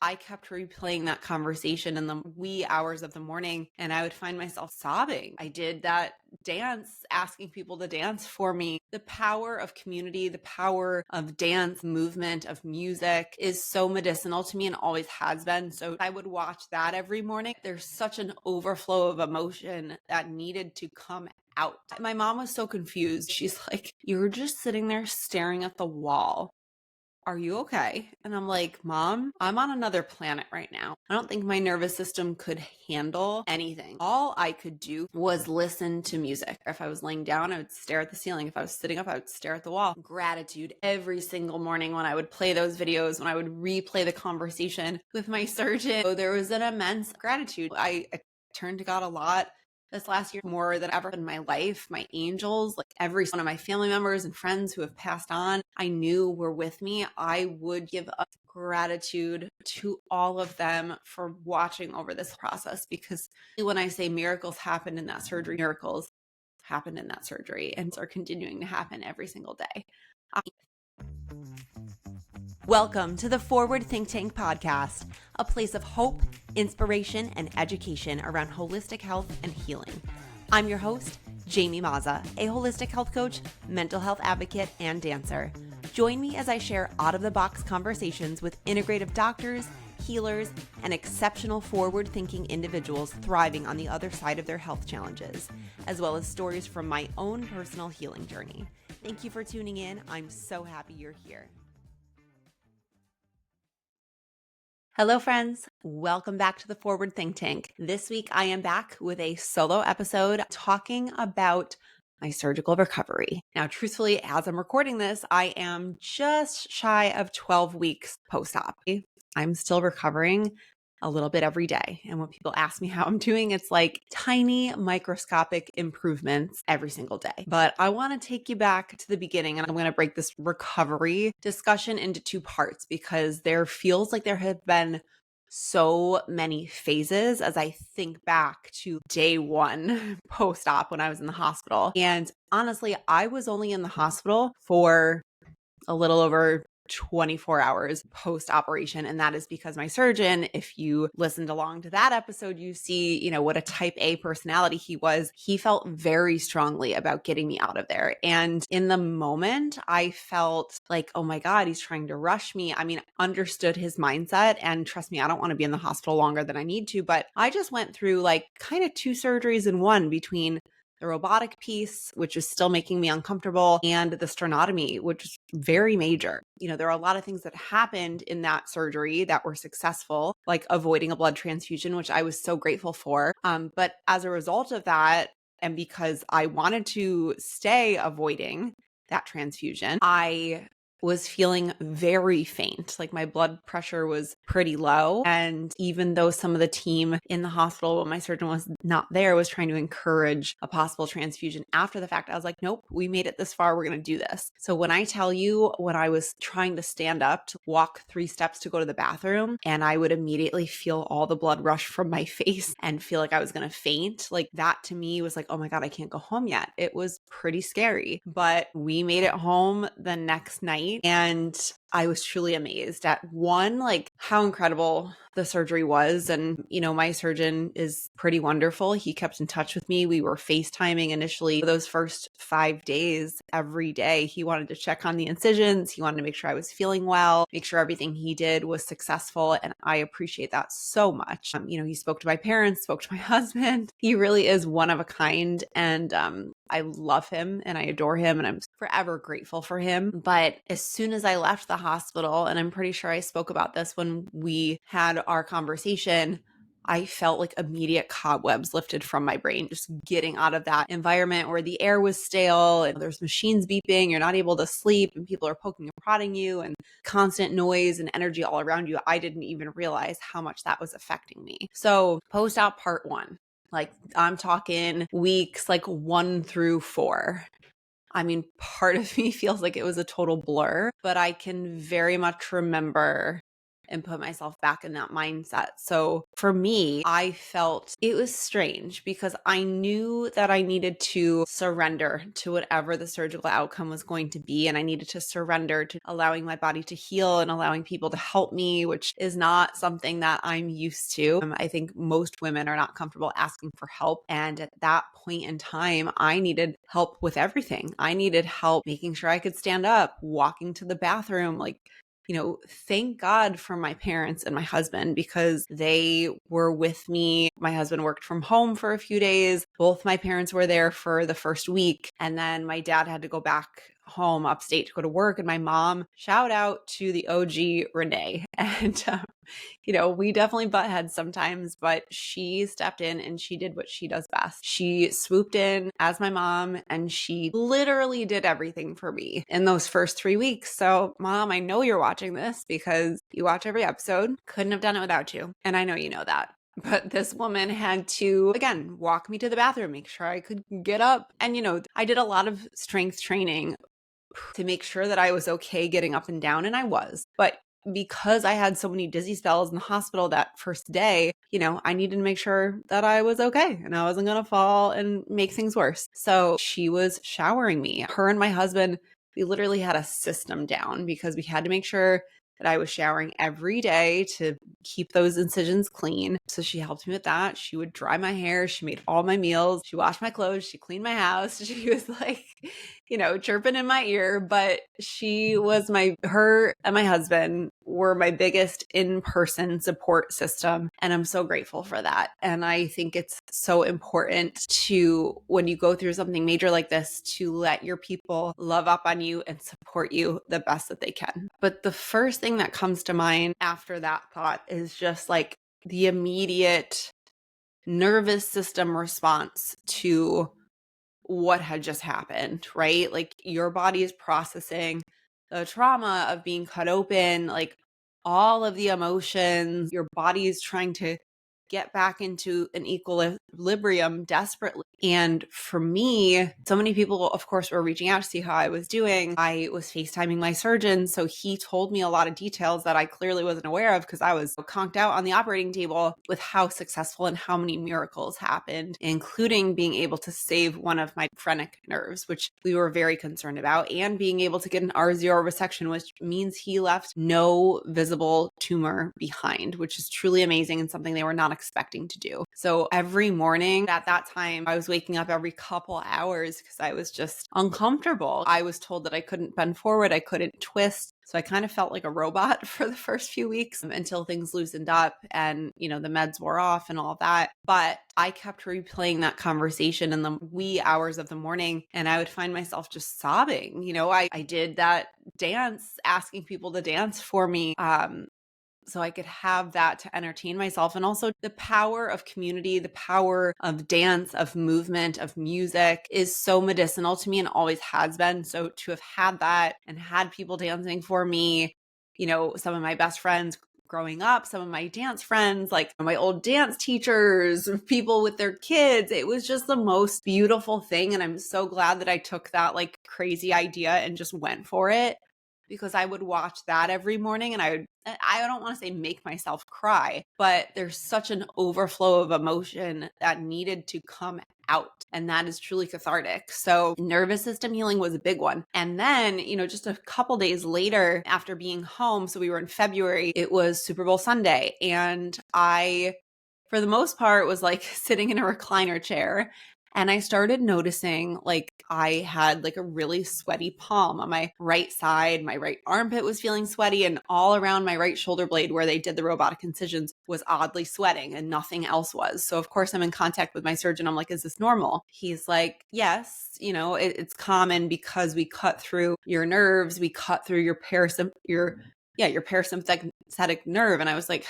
I kept replaying that conversation in the wee hours of the morning, and I would find myself sobbing. I did that dance, asking people to dance for me. The power of community, the power of dance, movement, of music is so medicinal to me and always has been. So I would watch that every morning. There's such an overflow of emotion that needed to come out. My mom was so confused. She's like, "You were just sitting there staring at the wall. Are you okay?" And I'm like, "Mom, I'm on another planet right now. I don't think my nervous system could handle anything. All I could do was listen to music. If I was laying down, I would stare at the ceiling. If I was sitting up, I would stare at the wall." Gratitude every single morning when I would play those videos, when I would replay the conversation with my surgeon. So there was an immense gratitude. I turned to God a lot this last year, more than ever in my life. My angels, like every one of my family members and friends who have passed on, I knew were with me. I would give up gratitude to all of them for watching over this process, because when I say miracles happened in that surgery, miracles happened in that surgery and are continuing to happen every single day. Welcome to the Forward Think Tank podcast, a place of hope, inspiration, and education around holistic health and healing. I'm your host, Jamie Mazza, a holistic health coach, mental health advocate, and dancer. Join me as I share out-of-the-box conversations with integrative doctors, healers, and exceptional forward-thinking individuals thriving on the other side of their health challenges, as well as stories from my own personal healing journey. Thank you for tuning in. I'm so happy you're here. Hello, friends. Welcome back to the Forward Think Tank. This week, I am back with a solo episode talking about my surgical recovery. Now, truthfully, as I'm recording this, I am just shy of 12 weeks post-op. I'm still recovering a little bit every day. And when people ask me how I'm doing, it's like tiny microscopic improvements every single day. But I want to take you back to the beginning, and I'm going to break this recovery discussion into two parts because there feels like there have been so many phases as I think back to day one post-op when I was in the hospital. And honestly, I was only in the hospital for a little over 24 hours post-operation. And that is because my surgeon, if you listened along to that episode, you see, what a type A personality he was. He felt very strongly about getting me out of there. And in the moment, I felt like, oh my God, he's trying to rush me. I mean, understood his mindset, and trust me, I don't want to be in the hospital longer than I need to, but I just went through like kind of two surgeries in one, between the robotic piece, which is still making me uncomfortable, and the sternotomy, which is very major. There are a lot of things that happened in that surgery that were successful, like avoiding a blood transfusion, which I was so grateful for. But as a result of that, and because I wanted to stay avoiding that transfusion, I was feeling very faint. Like my blood pressure was pretty low. And even though some of the team in the hospital, when my surgeon was not there, was trying to encourage a possible transfusion after the fact, I was like, nope, we made it this far. We're going to do this. So when I tell you, when I was trying to stand up to walk 3 steps to go to the bathroom, and I would immediately feel all the blood rush from my face and feel like I was going to faint, like that to me was like, oh my God, I can't go home yet. It was pretty scary, but we made it home the next night. And I was truly amazed at one, like how incredible the surgery was. And, my surgeon is pretty wonderful. He kept in touch with me. We were FaceTiming initially for those first 5 days every day. He wanted to check on the incisions. He wanted to make sure I was feeling well, make sure everything he did was successful. And I appreciate that so much. He spoke to my parents, spoke to my husband. He really is one of a kind. And, I love him and I adore him, and I'm forever grateful for him. But as soon as I left the hospital, and I'm pretty sure I spoke about this when we had our conversation, I felt like immediate cobwebs lifted from my brain, just getting out of that environment where the air was stale and there's machines beeping, you're not able to sleep, and people are poking and prodding you, and constant noise and energy all around you. I didn't even realize how much that was affecting me. So post-op part 1. Like I'm talking weeks like 1 through 4. I mean, part of me feels like it was a total blur, but I can very much remember and put myself back in that mindset. So for me, I felt it was strange because I knew that I needed to surrender to whatever the surgical outcome was going to be. And I needed to surrender to allowing my body to heal and allowing people to help me, which is not something that I'm used to. I think most women are not comfortable asking for help. And at that point in time, I needed help with everything. I needed help making sure I could stand up, walking to the bathroom, thank God for my parents and my husband because they were with me. My husband worked from home for a few days. Both my parents were there for the first week. And then my dad had to go back home upstate to go to work. And my mom, shout out to the OG Renee. And, we definitely butt heads sometimes, but she stepped in and she did what she does best. She swooped in as my mom and she literally did everything for me in those first 3 weeks. So, Mom, I know you're watching this because you watch every episode. Couldn't have done it without you. And I know you know that. But this woman had to, again, walk me to the bathroom, make sure I could get up. And, I did a lot of strength training to make sure that I was okay getting up and down. And I was. But because I had so many dizzy spells in the hospital that first day, I needed to make sure that I was okay and I wasn't going to fall and make things worse. So she was showering me. Her and my husband, we literally had a system down because we had to make sure that I was showering every day to keep those incisions clean. So she helped me with that. She would dry my hair. She made all my meals. She washed my clothes. She cleaned my house. She was like, chirping in my ear. But her and my husband were my biggest in-person support system. And I'm so grateful for that. And I think it's so important to, when you go through something major like this, to let your people love up on you and support you the best that they can. But the first thing that comes to mind after that thought is just like the immediate nervous system response to what had just happened, right? Like your body is processing the trauma of being cut open, like all of the emotions, your body is trying to get back into an equilibrium desperately. And for me, so many people, of course, were reaching out to see how I was doing. I was FaceTiming my surgeon. So he told me a lot of details that I clearly wasn't aware of because I was conked out on the operating table with how successful and how many miracles happened, including being able to save one of my phrenic nerves, which we were very concerned about, and being able to get an R0 resection, which means he left no visible tumor behind, which is truly amazing and something they were not expecting to do. So every morning at that time, I was waking up every couple hours because I was just uncomfortable. I was told that I couldn't bend forward, I couldn't twist. So I kind of felt like a robot for the first few weeks until things loosened up and, the meds wore off and all that. But I kept replaying that conversation in the wee hours of the morning and I would find myself just sobbing. I did that dance, asking people to dance for me. So I could have that to entertain myself. And also the power of community, the power of dance, of movement, of music is so medicinal to me and always has been. So to have had that and had people dancing for me, some of my best friends growing up, some of my dance friends, like my old dance teachers, people with their kids, it was just the most beautiful thing. And I'm so glad that I took that like crazy idea and just went for it. Because I would watch that every morning and I don't want to say make myself cry, but there's such an overflow of emotion that needed to come out. And that is truly cathartic. So nervous system healing was a big one. And then, just a couple days later after being home, so we were in February, it was Super Bowl Sunday. And I, for the most part, was like sitting in a recliner chair. And I started noticing like I had like a really sweaty palm on my right side. My right armpit was feeling sweaty and all around my right shoulder blade where they did the robotic incisions was oddly sweating and nothing else was. So of course I'm in contact with my surgeon. I'm like, is this normal? He's like, yes, it's common because we cut through your nerves. We cut through your parasympathetic nerve. And I was like,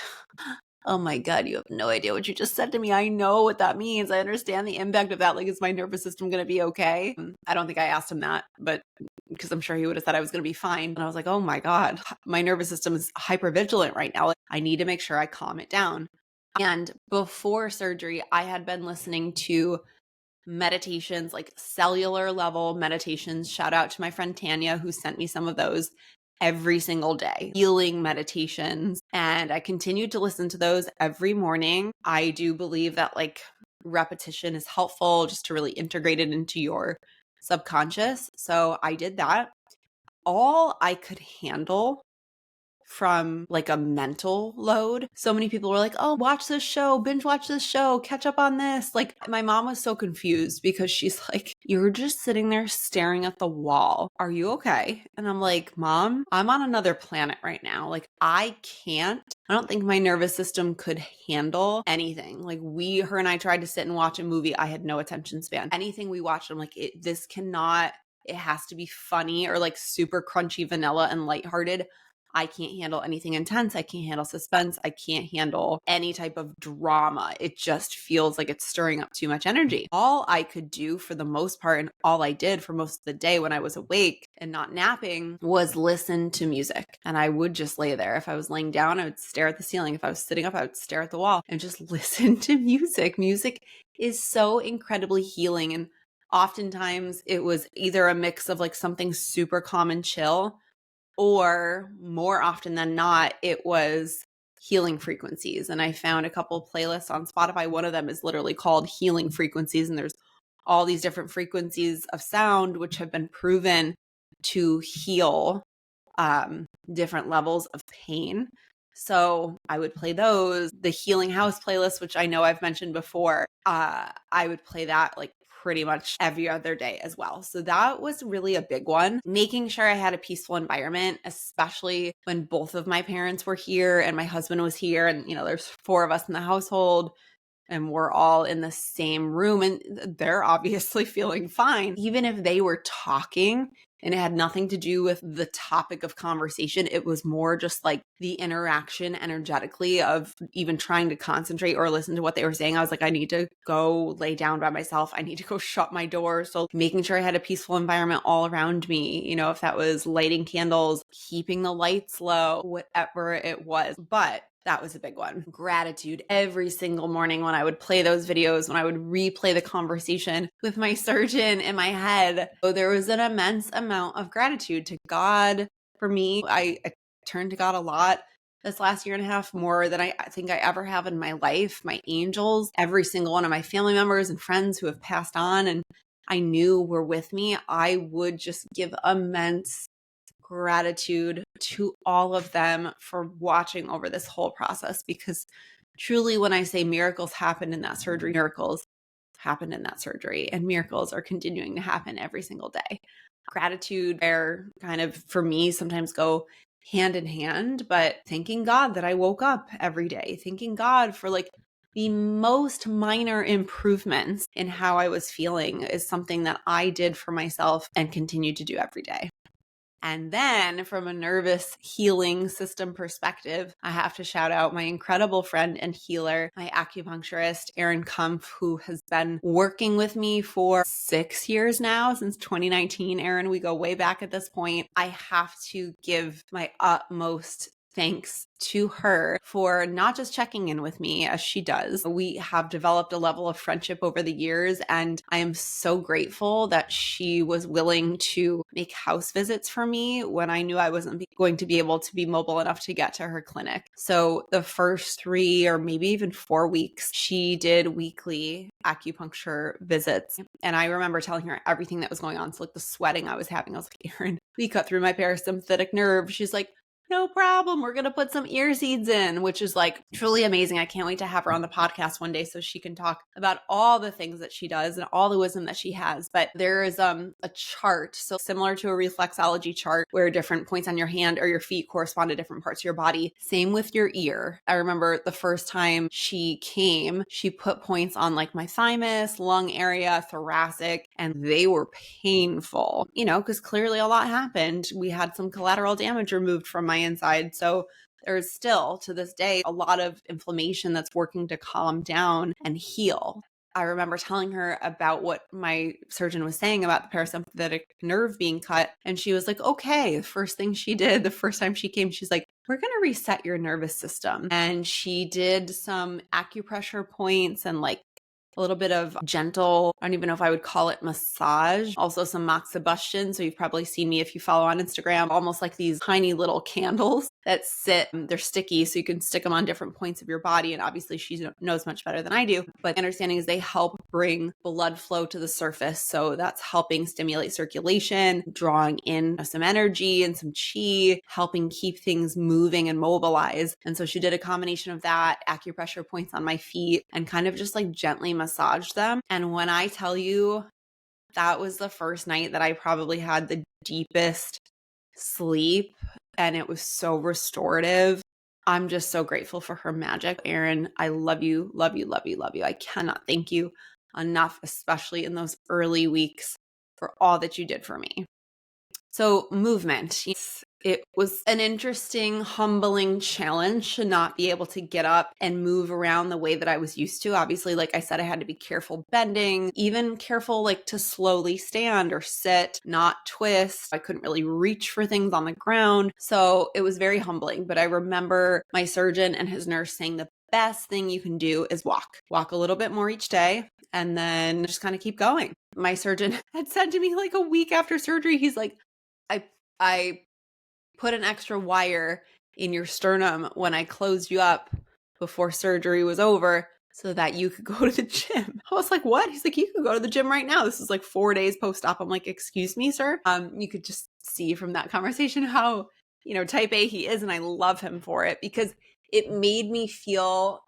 oh my God, you have no idea what you just said to me. I know what that means. I understand the impact of that. Like, is my nervous system going to be okay? I don't think I asked him that, but because I'm sure he would have said I was going to be fine. And I was like, oh my God, my nervous system is hypervigilant right now. Like, I need to make sure I calm it down. And before surgery, I had been listening to meditations, like cellular level meditations. Shout out to my friend Tanya, who sent me some of those. every single day, healing meditations. And I continued to listen to those every morning. I do believe that like repetition is helpful just to really integrate it into your subconscious. So I did that. All I could handle from like a mental load. So many people were like, oh, watch this show, binge watch this show, catch up on this. Like my mom was so confused because she's like, you're just sitting there staring at the wall. Are you okay? And I'm like, Mom, I'm on another planet right now. Like I don't think my nervous system could handle anything. Like her and I tried to sit and watch a movie. I had no attention span. Anything we watched, I'm like, it has to be funny or like super crunchy vanilla and lighthearted. I can't handle anything intense. I can't handle suspense. I can't handle any type of drama. It just feels like it's stirring up too much energy. All I could do for the most part, and all I did for most of the day when I was awake and not napping, was listen to music. And I would just lay there. If I was laying down, I would stare at the ceiling. If I was sitting up, I would stare at the wall and just listen to music. Music is so incredibly healing. And oftentimes it was either a mix of like something super calm and chill, or more often than not, it was healing frequencies. And I found a couple playlists on Spotify. One of them is literally called Healing Frequencies. And there's all these different frequencies of sound, which have been proven to heal different levels of pain. So I would play those. The Healing House playlist, which I know I've mentioned before, I would play that like pretty much every other day as well. So that was really a big one. Making sure I had a peaceful environment, especially when both of my parents were here and my husband was here. And, there's 4 of us in the household and we're all in the same room and they're obviously feeling fine. Even if they were talking and it had nothing to do with the topic of conversation, it was more just like the interaction energetically of even trying to concentrate or listen to what they were saying. I was like, I need to go lay down by myself. I need to go shut my door. So making sure I had a peaceful environment all around me, if that was lighting candles, keeping the lights low, whatever it was. But that was a big one. Gratitude every single morning when I would play those videos, when I would replay the conversation with my surgeon in my head. So there was an immense amount of gratitude to God. For me, I turned to God a lot this last year and a half, more than I think I ever have in my life. My angels, every single one of my family members and friends who have passed on and I knew were with me, I would just give immense gratitude to all of them for watching over this whole process, because truly when I say miracles happened in that surgery, miracles happened in that surgery and miracles are continuing to happen every single day. Gratitude are kind of, for me, sometimes go hand in hand, but thanking God that I woke up every day, thanking God for like the most minor improvements in how I was feeling is something that I did for myself and continue to do every day. And then from a nervous healing system perspective, I have to shout out my incredible friend and healer, my acupuncturist, Erin Kumpf, who has been working with me for 6 years now, since 2019. Erin, we go way back at this point. I have to give my utmost thanks to her for not just checking in with me as she does. We have developed a level of friendship over the years, and I am so grateful that she was willing to make house visits for me when I knew I wasn't going to be able to be mobile enough to get to her clinic. So the first 3 or maybe even 4 weeks, she did weekly acupuncture visits. And I remember telling her everything that was going on. So like the sweating I was having, I was like, Erin, we cut through my parasympathetic nerve. She's like, no problem. We're going to put some ear seeds in, which is like truly amazing. I can't wait to have her on the podcast one day so she can talk about all the things that she does and all the wisdom that she has. But there is a chart, so similar to a reflexology chart where different points on your hand or your feet correspond to different parts of your body. Same with your ear. I remember the first time she came, she put points on like my thymus, lung area, thoracic, and they were painful, because clearly a lot happened. We had some collateral damage removed from my inside. So there's still to this day a lot of inflammation that's working to calm down and heal. I remember telling her about what my surgeon was saying about the parasympathetic nerve being cut. And she was like, okay. The first thing she did, the first time she came, she's like, we're going to reset your nervous system. And she did some acupressure points and like a little bit of gentle, I don't even know if I would call it massage, also some moxibustion. So you've probably seen me if you follow on Instagram, almost like these tiny little candles that sit, they're sticky, so you can stick them on different points of your body. And obviously she knows much better than I do, but my understanding is they help bring blood flow to the surface. So that's helping stimulate circulation, drawing in some energy and some chi, helping keep things moving and mobilized. And so she did a combination of that, acupressure points on my feet, and kind of just like gently massaged them. And when I tell you, that was the first night that I probably had the deepest sleep, and it was so restorative. I'm just so grateful for her magic. Erin, I love you, love you, love you, love you. I cannot thank you enough, especially in those early weeks, for all that you did for me. So movement. It was an interesting, humbling challenge to not be able to get up and move around the way that I was used to. Obviously, like I said, I had to be careful bending, even careful like to slowly stand or sit, not twist. I couldn't really reach for things on the ground. So it was very humbling. But I remember my surgeon and his nurse saying the best thing you can do is walk a little bit more each day, and then just kind of keep going. My surgeon had said to me like a week after surgery, he's like, I put an extra wire in your sternum when I closed you up before surgery was over so that you could go to the gym. I was like, what? He's like, you could go to the gym right now. This is like 4 days post-op. I'm like, excuse me, sir. You could just see from that conversation how, type A he is. And I love him for it because it made me feel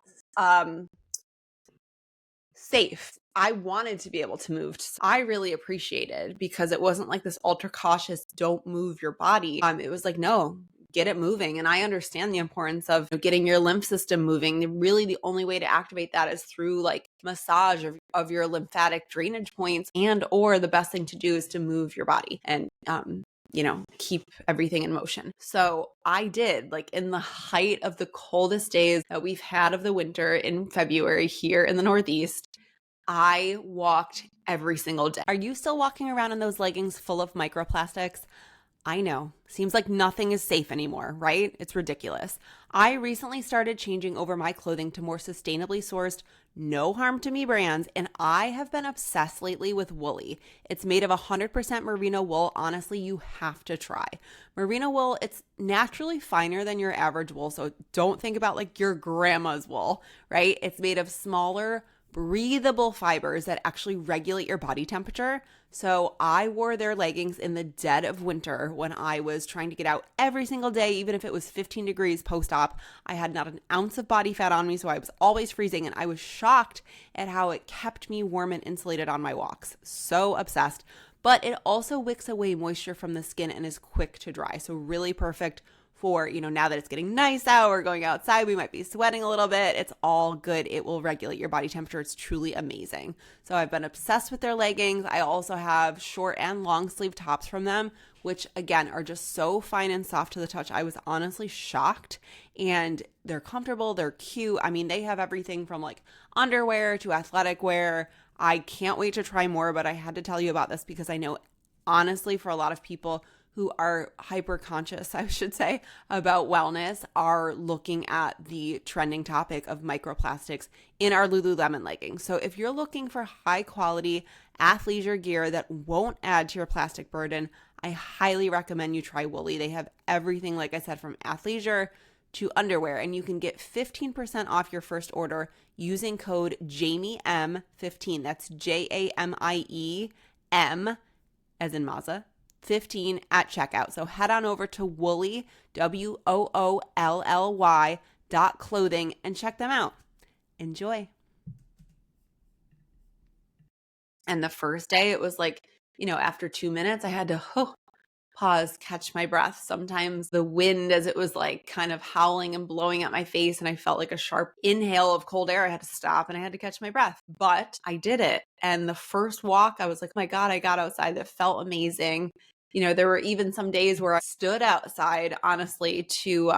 safe. I wanted to be able to move. I really appreciated because it wasn't like this ultra cautious, don't move your body. It was like, no, get it moving. And I understand the importance of getting your lymph system moving. Really, the only way to activate that is through like massage of your lymphatic drainage points, or the best thing to do is to move your body and, keep everything in motion. So I did, like in the height of the coldest days that we've had of the winter in February here in the Northeast, I walked every single day. Are you still walking around in those leggings full of microplastics? I know. Seems like nothing is safe anymore, right? It's ridiculous. I recently started changing over my clothing to more sustainably sourced, no harm to me brands, and I have been obsessed lately with Woolly. It's made of 100% merino wool. Honestly, you have to try. Merino wool, it's naturally finer than your average wool, so don't think about like your grandma's wool, right? It's made of smaller, breathable fibers that actually regulate your body temperature. So I wore their leggings in the dead of winter when I was trying to get out every single day, even if it was 15 degrees post-op. I had not an ounce of body fat on me, so I was always freezing, and I was shocked at how it kept me warm and insulated on my walks. So obsessed. But it also wicks away moisture from the skin and is quick to dry. So really perfect for, now that it's getting nice out, we're going outside, we might be sweating a little bit. It's all good. It will regulate your body temperature. It's truly amazing. So I've been obsessed with their leggings. I also have short and long sleeve tops from them, which again are just so fine and soft to the touch. I was honestly shocked, and they're comfortable. They're cute. I mean, they have everything from like underwear to athletic wear. I can't wait to try more, but I had to tell you about this because I know honestly for a lot of people who are hyper conscious, I should say, about wellness are looking at the trending topic of microplastics in our Lululemon leggings. So if you're looking for high quality athleisure gear that won't add to your plastic burden, I highly recommend you try Woolly. They have everything, like I said, from athleisure to underwear, and you can get 15% off your first order using code JAMIEM15. That's JAMIEM as in Mazda, 15 at checkout. So head on over to Woolly, WOOLLY.clothing and check them out. Enjoy. And the first day it was like, after 2 minutes, I had to pause, catch my breath. Sometimes the wind, as it was like kind of howling and blowing at my face, and I felt like a sharp inhale of cold air, I had to stop and I had to catch my breath. But I did it. And the first walk, I was like, oh my God, I got outside. That felt amazing. There were even some days where I stood outside, honestly, to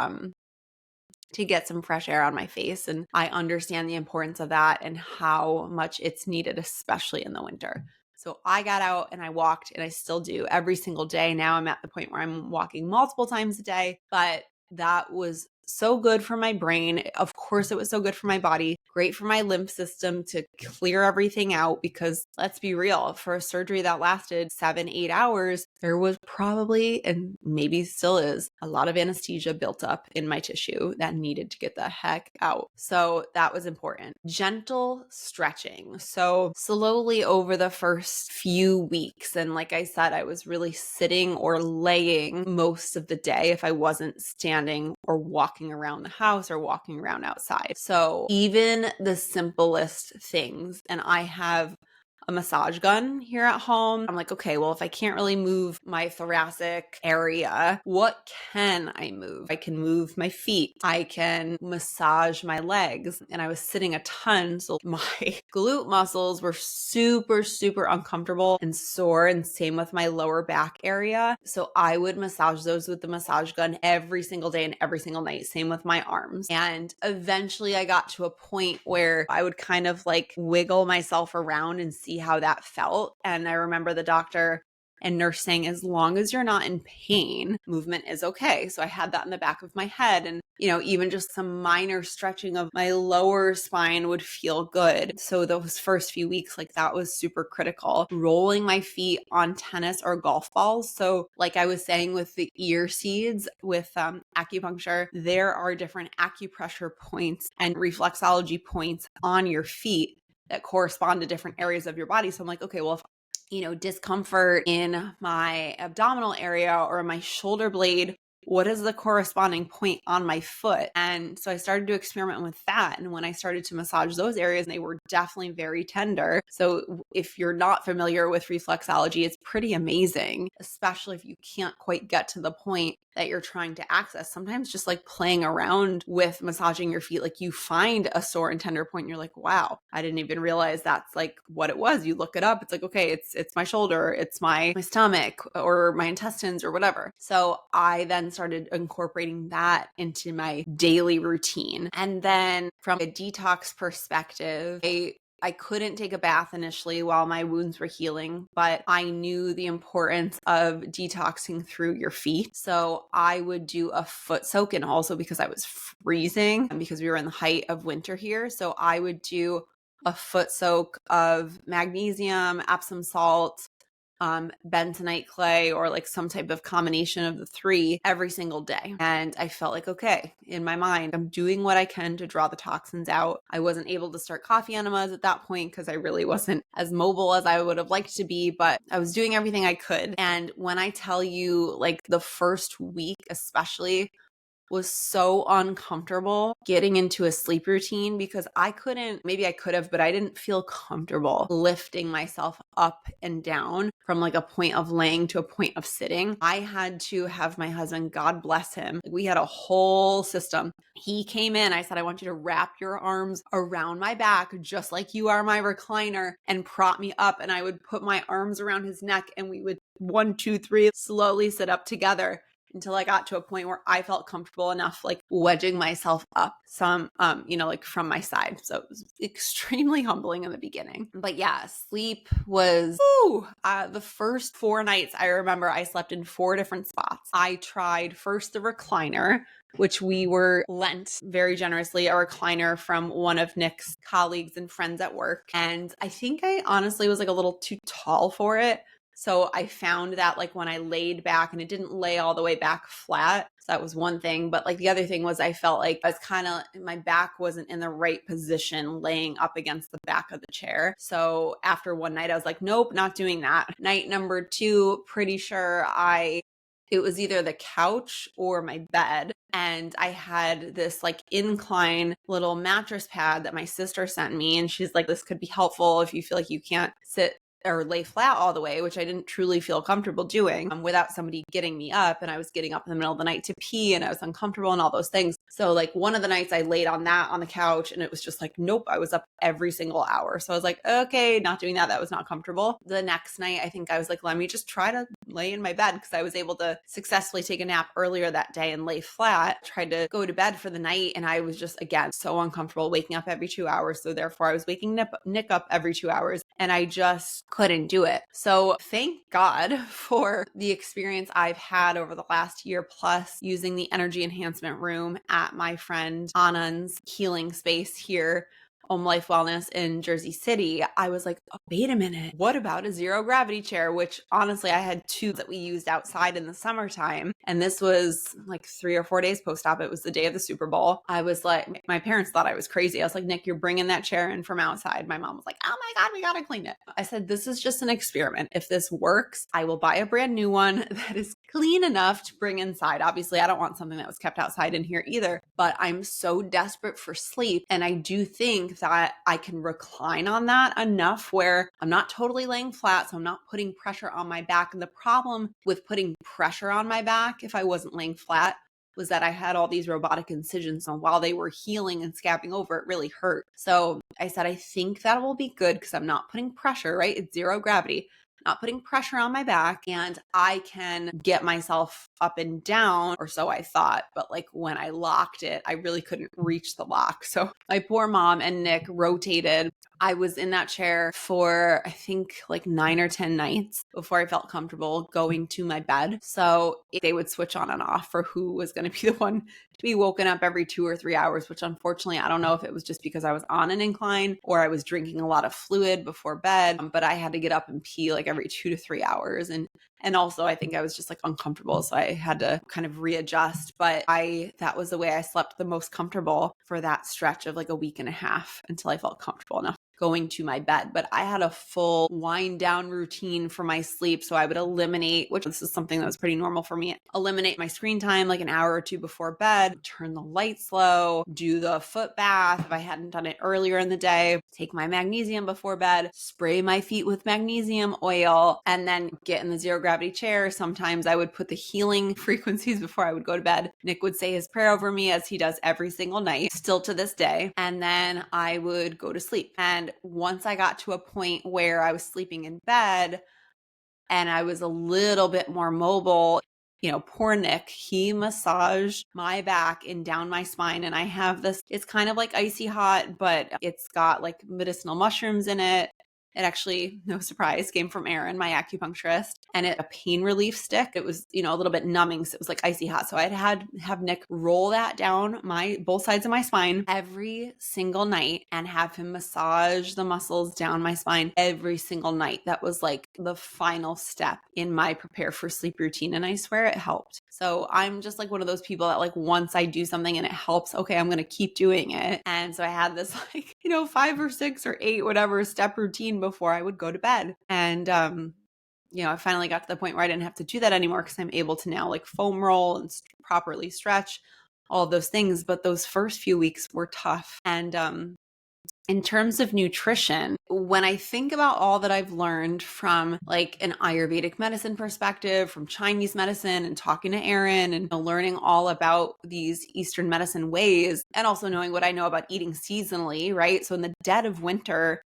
get some fresh air on my face. And I understand the importance of that and how much it's needed, especially in the winter. So I got out and I walked, and I still do every single day. Now I'm at the point where I'm walking multiple times a day, but that was so good for my brain. Of course, it was so good for my body. great for my lymph system to clear everything out, because let's be real, for a surgery that lasted 7-8 hours, there was probably, and maybe still is, a lot of anesthesia built up in my tissue that needed to get the heck out. So that was important. Gentle stretching. So slowly over the first few weeks, and like I said, I was really sitting or laying most of the day if I wasn't standing or walking around the house or walking around outside. So even the simplest things, and I have a massage gun here at home. I'm like, okay, well, if I can't really move my thoracic area, what can I move? I can move my feet. I can massage my legs. And I was sitting a ton, so my glute muscles were super, super uncomfortable and sore, and same with my lower back area. So I would massage those with the massage gun every single day and every single night. Same with my arms. And eventually I got to a point where I would kind of like wiggle myself around and see how that felt. And I remember the doctor and nurse saying, as long as you're not in pain, movement is okay. So I had that in the back of my head. And, even just some minor stretching of my lower spine would feel good. So those first few weeks, like that was super critical. Rolling my feet on tennis or golf balls. So like I was saying with the ear seeds with acupuncture, there are different acupressure points and reflexology points on your feet that correspond to different areas of your body. So I'm like, okay, well, if discomfort in my abdominal area or my shoulder blade, what is the corresponding point on my foot? And so I started to experiment with that. And when I started to massage those areas, they were definitely very tender. So if you're not familiar with reflexology, it's pretty amazing, especially if you can't quite get to the point that you're trying to access. Sometimes just like playing around with massaging your feet, like you find a sore and tender point and you're like, wow, I didn't even realize that's like what it was. You look it up. It's like, okay, it's my shoulder, it's my stomach or my intestines or whatever. So I then started incorporating that into my daily routine. And then from a detox perspective, I couldn't take a bath initially while my wounds were healing, but I knew the importance of detoxing through your feet. So I would do a foot soak, and also because I was freezing and because we were in the height of winter here. So I would do a foot soak of magnesium, Epsom salt, bentonite clay, or like some type of combination of the three every single day. And I felt like, okay, in my mind, I'm doing what I can to draw the toxins out. I wasn't able to start coffee enemas at that point because I really wasn't as mobile as I would have liked to be, but I was doing everything I could. And when I tell you, like the first week, especially, was so uncomfortable getting into a sleep routine, because maybe I could have, but I didn't feel comfortable lifting myself up and down from like a point of laying to a point of sitting. I had to have my husband, God bless him, we had a whole system. He came in, I said, I want you to wrap your arms around my back, just like you are my recliner, and prop me up. And I would put my arms around his neck and we would 1, 2, 3, slowly sit up together until I got to a point where I felt comfortable enough, like wedging myself up some, like from my side. So it was extremely humbling in the beginning. But yeah, sleep was, the first 4 nights I remember I slept in 4 different spots. I tried first the recliner, which we were lent very generously, a recliner from one of Nick's colleagues and friends at work. And I think I honestly was like a little too tall for it. So I found that like when I laid back, and it didn't lay all the way back flat. So that was one thing. But like the other thing was I felt like my back wasn't in the right position laying up against the back of the chair. So after one night, I was like, nope, not doing that. Night number 2, pretty sure it was either the couch or my bed. And I had this like incline little mattress pad that my sister sent me. And she's like, this could be helpful if you feel like you can't sit or lay flat all the way, which I didn't truly feel comfortable doing without somebody getting me up. And I was getting up in the middle of the night to pee, and I was uncomfortable and all those things. So like one of the nights I laid on that on the couch, and it was just like, nope, I was up every single hour. So I was like, okay, not doing that. That was not comfortable. The next night, I think I was like, let me just try to lay in my bed, because I was able to successfully take a nap earlier that day and lay flat. Tried to go to bed for the night, and I was just, again, so uncomfortable waking up every 2 hours. So therefore I was waking Nick up every 2 hours, and I just couldn't do it. So thank God for the experience I've had over the last year plus using the energy enhancement room at my friend Anand's healing space here Home Life Wellness in Jersey City, I was like, oh, wait a minute, what about a zero gravity chair? Which honestly, I had two that we used outside in the summertime. And this was like 3 or 4 days post-op. It was the day of the Super Bowl. I was like, my parents thought I was crazy. I was like, Nick, you're bringing that chair in from outside. My mom was like, oh my God, we got to clean it. I said, this is just an experiment. If this works, I will buy a brand new one that is clean enough to bring inside. Obviously, I don't want something that was kept outside in here either, but I'm so desperate for sleep. And I do think that I can recline on that enough where I'm not totally laying flat, so I'm not putting pressure on my back. And the problem with putting pressure on my back, if I wasn't laying flat, was that I had all these robotic incisions, and while they were healing and scabbing over, it really hurt. So I said, I think that will be good because I'm not putting pressure, right? It's zero gravity. Not putting pressure on my back, and I can get myself up and down, or so I thought. But like when I locked it, I really couldn't reach the lock. So my poor mom and Nick rotated. I was in that chair for, I think, like 9 or 10 nights before I felt comfortable going to my bed. So they would switch on and off for who was going to be the one to be woken up every 2 or 3 hours, which unfortunately, I don't know if it was just because I was on an incline or I was drinking a lot of fluid before bed, but I had to get up and pee like every 2 to 3 hours. And also I think I was just like uncomfortable. So I had to kind of readjust, but that was the way I slept the most comfortable for that stretch of like a week and a half until I felt comfortable enough going to my bed. But I had a full wind down routine for my sleep. So I would eliminate, which this is something that was pretty normal for me, eliminate my screen time like an hour or two before bed, turn the lights low, do the foot bath if I hadn't done it earlier in the day, take my magnesium before bed, spray my feet with magnesium oil, and then get in the zero gravity chair. Sometimes I would put the healing frequencies before I would go to bed. Nick would say his prayer over me as he does every single night, still to this day. And then I would go to sleep. And once I got to a point where I was sleeping in bed and I was a little bit more mobile, poor Nick, he massaged my back and down my spine. And I have this, it's kind of like icy hot, but it's got like medicinal mushrooms in it. It actually, no surprise, came from Aaron, my acupuncturist, and a pain relief stick. It was, a little bit numbing. So it was like icy hot. So I'd have Nick roll that down both sides of my spine every single night and have him massage the muscles down my spine every single night. That was like the final step in my prepare for sleep routine. And I swear it helped. So I'm just like one of those people that like once I do something and it helps, okay, I'm going to keep doing it. And so I had this like, 5 or 6 or 8, whatever step routine before I would go to bed. And, I finally got to the point where I didn't have to do that anymore because I'm able to now like foam roll and properly stretch, all of those things. But those first few weeks were tough. And, in terms of nutrition, when I think about all that I've learned from like an Ayurvedic medicine perspective, from Chinese medicine and talking to Aaron and learning all about these Eastern medicine ways, and also knowing what I know about eating seasonally, right? So in the dead of winter,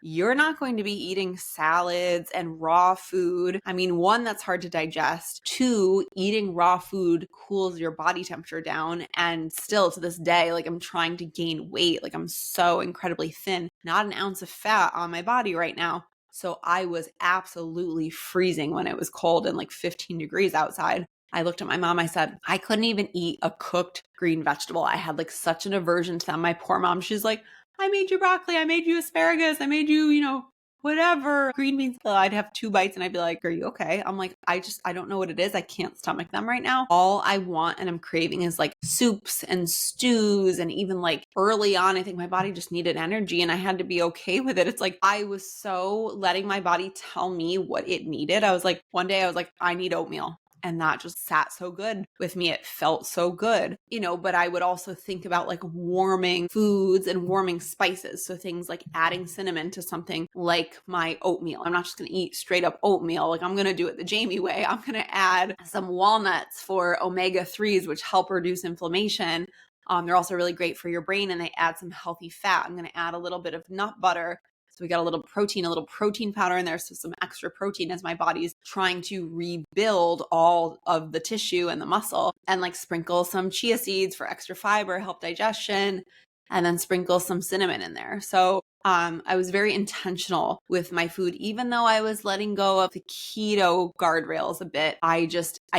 you're not going to be eating salads and raw food. I mean, 1, that's hard to digest. 2, eating raw food cools your body temperature down. And still to this day, like I'm trying to gain weight. Like I'm so incredibly thin, not an ounce of fat on my body right now. So I was absolutely freezing when it was cold and like 15 degrees outside. I looked at my mom, I said, I couldn't even eat a cooked green vegetable. I had like such an aversion to them. My poor mom, she's like, I made you broccoli, I made you asparagus, I made you, whatever, green beans. I'd have 2 bites and I'd be like, are you okay? I'm like, I don't know what it is. I can't stomach them right now. All I want and I'm craving is like soups and stews. And even like early on, I think my body just needed energy and I had to be okay with it. It's like, I was so letting my body tell me what it needed. I was like, one day I was like, I need oatmeal. And that just sat so good with me. It felt so good, but I would also think about like warming foods and warming spices. So things like adding cinnamon to something like my oatmeal. I'm not just going to eat straight up oatmeal. Like I'm going to do it the Jamie way. I'm going to add some walnuts for omega-3s, which help reduce inflammation. They're also really great for your brain and they add some healthy fat. I'm going to add a little bit of nut butter. So we got a little protein powder in there. So some extra protein as my body's trying to rebuild all of the tissue and the muscle, and like sprinkle some chia seeds for extra fiber, help digestion, and then sprinkle some cinnamon in there. So I was very intentional with my food, even though I was letting go of the keto guardrails a bit. I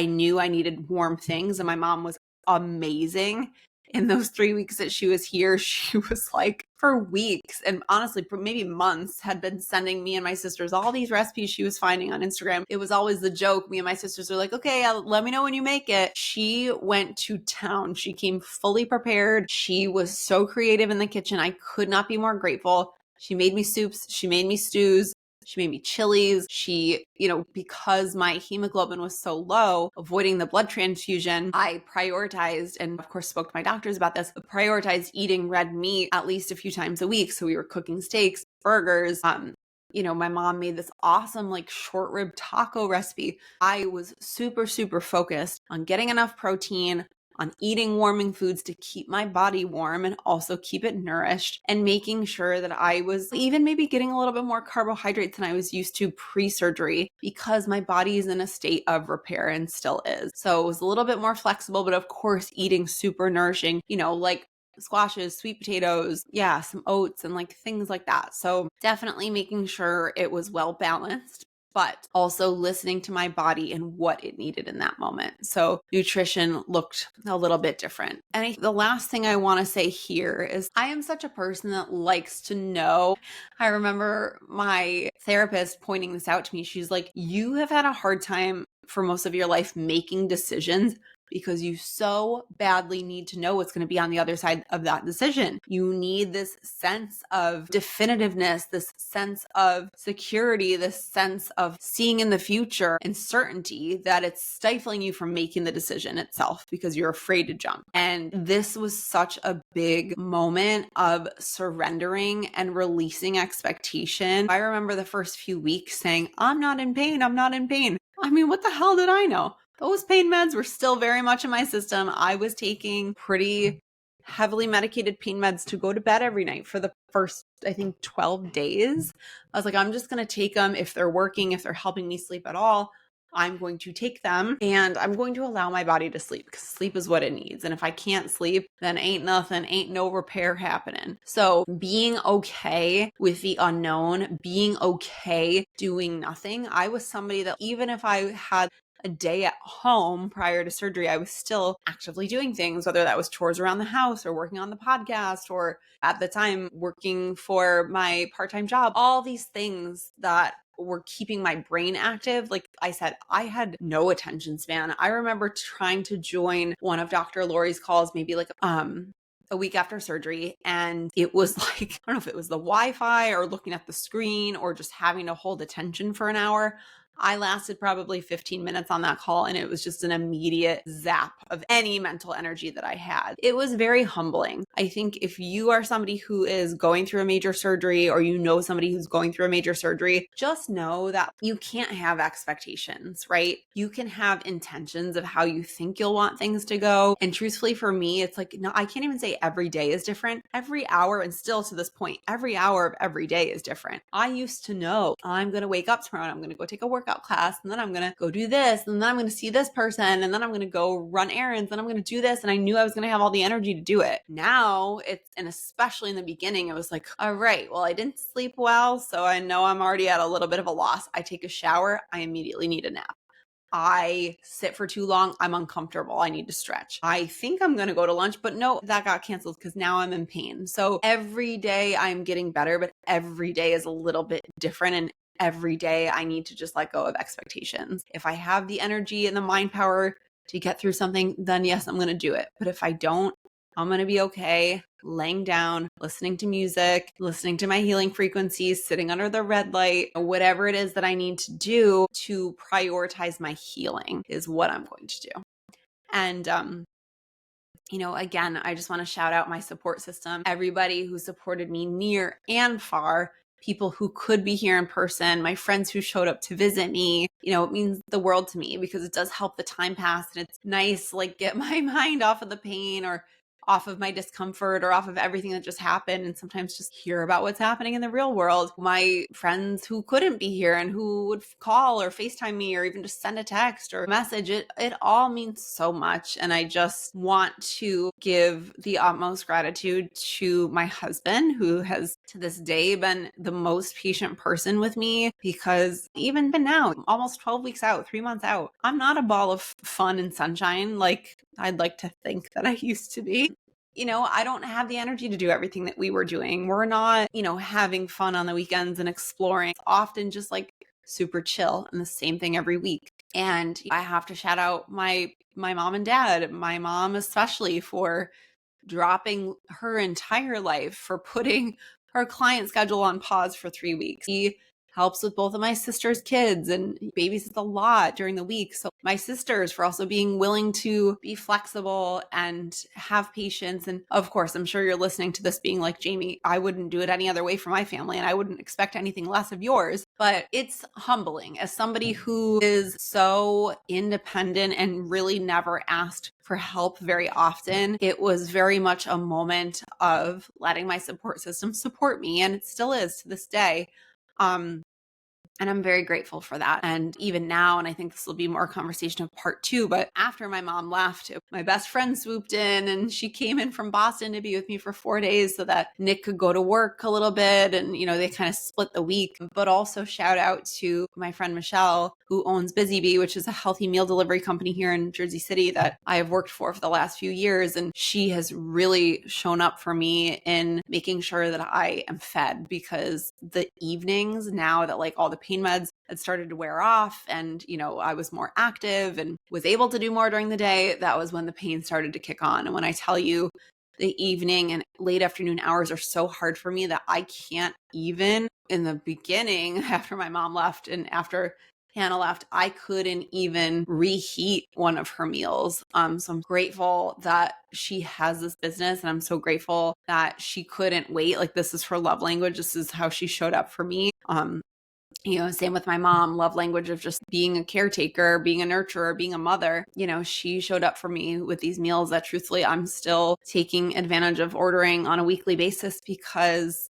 knew I needed warm things and my mom was amazing in those 3 weeks that she was here, she was like, for weeks and honestly, for maybe months, had been sending me and my sisters all these recipes she was finding on Instagram. It was always the joke. Me and my sisters were like, okay, let me know when you make it. She went to town. She came fully prepared. She was so creative in the kitchen. I could not be more grateful. She made me soups. She made me stews. She made me chilies. She, because my hemoglobin was so low, avoiding the blood transfusion, I prioritized, and of course spoke to my doctors about this, prioritized eating red meat at least a few times a week. So we were cooking steaks, burgers. My mom made this awesome like short rib taco recipe. I was super, super focused on getting enough protein, on eating warming foods to keep my body warm and also keep it nourished, and making sure that I was even maybe getting a little bit more carbohydrates than I was used to pre-surgery, because my body is in a state of repair and still is. So it was a little bit more flexible, but of course eating super nourishing, like squashes, sweet potatoes, some oats and like things like that. So definitely making sure it was well balanced, but also listening to my body and what it needed in that moment. So nutrition looked a little bit different. And the last thing I want to say here is I am such a person that likes to know. I remember my therapist pointing this out to me. She's like, you have had a hard time for most of your life making decisions because you so badly need to know what's going to be on the other side of that decision. You need this sense of definitiveness, this sense of security, this sense of seeing in the future and certainty that it's stifling you from making the decision itself because you're afraid to jump. And this was such a big moment of surrendering and releasing expectation. I remember the first few weeks saying, I'm not in pain. I'm not in pain. I mean, what the hell did I know? Those pain meds were still very much in my system. I was taking pretty heavily medicated pain meds to go to bed every night for the first, I think, 12 days. I was like, I'm just going to take them if they're working, if they're helping me sleep at all. I'm going to take them and I'm going to allow my body to sleep because sleep is what it needs. And if I can't sleep, then ain't no repair happening. So being okay with the unknown, being okay doing nothing. I was somebody that even if I had a day at home prior to surgery, I was still actively doing things, whether that was chores around the house or working on the podcast or at the time working for my part-time job, all these things that were keeping my brain active. Like I said, I had no attention span. I remember trying to join one of Dr. Lori's calls, maybe like a week after surgery. And it was like, I don't know if it was the Wi-Fi or looking at the screen or just having to hold attention for an hour. I lasted probably 15 minutes on that call, and it was just an immediate zap of any mental energy that I had. It was very humbling. I think if you are somebody who is going through a major surgery or you know somebody who's going through a major surgery, just know that you can't have expectations, right? You can have intentions of how you think you'll want things to go. And truthfully, for me, it's like, no, I can't even say every day is different. Every hour, and still to this point, every hour of every day is different. I used to know I'm going to wake up tomorrow and I'm going to go take a workout class, and then I'm going to go do this, and then I'm going to see this person, and then I'm going to go run errands, and I'm going to do this. And I knew I was going to have all the energy to do it. Now and especially in the beginning, it was like, all right, well, I didn't sleep well, so I know I'm already at a little bit of a loss. I take a shower, I immediately need a nap. I sit for too long, I'm uncomfortable, I need to stretch. I think I'm going to go to lunch, but no, that got canceled because now I'm in pain. So every day I'm getting better, but every day is a little bit different. And every day I need to just let go of expectations. If I have the energy and the mind power to get through something, then yes, I'm going to do it. But if I don't, I'm going to be okay laying down, listening to music, listening to my healing frequencies, sitting under the red light, whatever it is that I need to do to prioritize my healing is what I'm going to do. And, again, I just want to shout out my support system, everybody who supported me near and far, people who could be here in person, my friends who showed up to visit me. It means the world to me because it does help the time pass, and it's nice, like get my mind off of the pain or off of my discomfort or off of everything that just happened, and sometimes just hear about what's happening in the real world. My friends who couldn't be here and who would call or FaceTime me or even just send a text or message, it all means so much. And I just want to give the utmost gratitude to my husband, who has to this day been the most patient person with me, because even now, almost 12 weeks out, 3 months out, I'm not a ball of fun and sunshine like I'd like to think that I used to be. I don't have the energy to do everything that we were doing. We're not, having fun on the weekends and exploring. It's often just like super chill and the same thing every week. And I have to shout out my mom and dad, my mom especially, for dropping her entire life, for putting her client schedule on pause for 3 weeks. He helps with both of my sister's kids and babysits a lot during the week. So my sisters, for also being willing to be flexible and have patience. And of course, I'm sure you're listening to this being like, Jamie, I wouldn't do it any other way for my family, and I wouldn't expect anything less of yours. But it's humbling as somebody who is so independent and really never asked for help very often. It was very much a moment of letting my support system support me, and it still is to this day. And I'm very grateful for that. And even now, and I think this will be more conversation of part 2, but after my mom left, my best friend swooped in, and she came in from Boston to be with me for 4 days so that Nick could go to work a little bit. And, they kind of split the week. But also shout out to my friend Michelle, who owns Busy Bee, which is a healthy meal delivery company here in Jersey City that I have worked for the last few years. And she has really shown up for me in making sure that I am fed, because the evenings, now that like all the pain meds had started to wear off and, I was more active and was able to do more during the day, that was when the pain started to kick on. And when I tell you, the evening and late afternoon hours are so hard for me that I can't even, in the beginning, after my mom left and after Hannah left, I couldn't even reheat one of her meals. So I'm grateful that she has this business, and I'm so grateful that she couldn't wait. Like, this is her love language. This is how she showed up for me. Same with my mom, love language of just being a caretaker, being a nurturer, being a mother. She showed up for me with these meals that truthfully I'm still taking advantage of ordering on a weekly basis because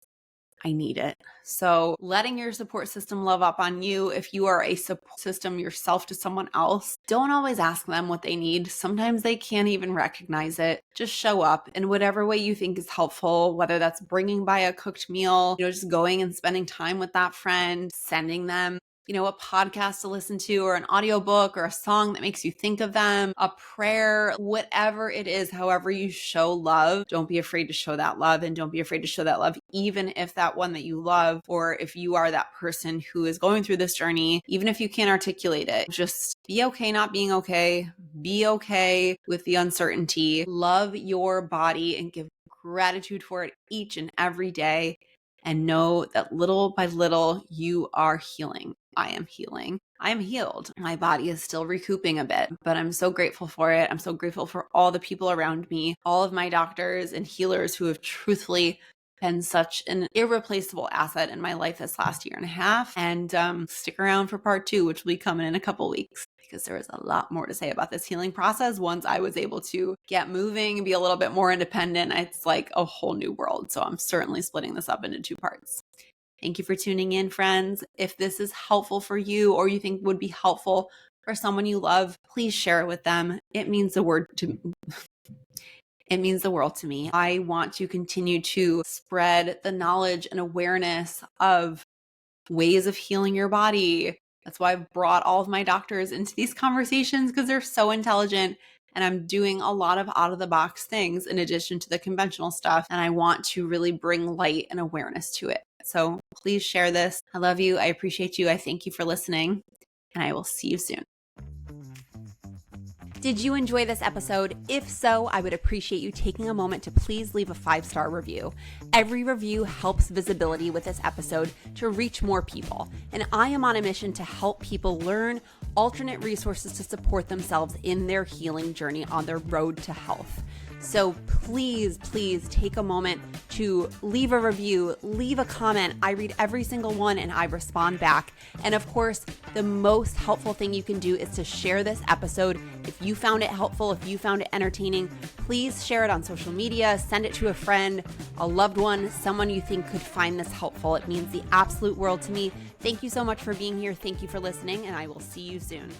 I need it. So letting your support system love up on you. If you are a support system yourself to someone else, don't always ask them what they need. Sometimes they can't even recognize it. Just show up in whatever way you think is helpful, whether that's bringing by a cooked meal, just going and spending time with that friend, sending them a podcast to listen to, or an audiobook, or a song that makes you think of them, a prayer, whatever it is, however you show love. Don't be afraid to show that love, and don't be afraid to show that love, even if that one that you love, or if you are that person who is going through this journey, even if you can't articulate it, just be okay not being okay. Be okay with the uncertainty. Love your body and give gratitude for it each and every day. And know that little by little, you are healing. I am healing. I am healed. My body is still recouping a bit, but I'm so grateful for it. I'm so grateful for all the people around me, all of my doctors and healers who have truthfully been such an irreplaceable asset in my life this last year and a half. And stick around for part 2, which will be coming in a couple weeks, because there is a lot more to say about this healing process. Once I was able to get moving and be a little bit more independent, it's like a whole new world. So I'm certainly splitting this up into 2 parts. Thank you for tuning in, friends. If this is helpful for you, or you think would be helpful for someone you love, please share it with them. It means the world to me. It means the world to me. I want to continue to spread the knowledge and awareness of ways of healing your body. That's why I've brought all of my doctors into these conversations, because they're so intelligent, and I'm doing a lot of out-of-the-box things in addition to the conventional stuff, and I want to really bring light and awareness to it. So please share this. I love you. I appreciate you. I thank you for listening, and I will see you soon. Did you enjoy this episode? If so, I would appreciate you taking a moment to please leave a 5-star review. Every review helps visibility with this episode to reach more people, and I am on a mission to help people learn alternate resources to support themselves in their healing journey on their road to health. So please take a moment to leave a review, leave a comment. I read every single one and I respond back. And of course, the most helpful thing you can do is to share this episode. If you found it helpful, if you found it entertaining, please share it on social media, send it to a friend, a loved one, someone you think could find this helpful. It means the absolute world to me. Thank you so much for being here. Thank you for listening, and I will see you soon.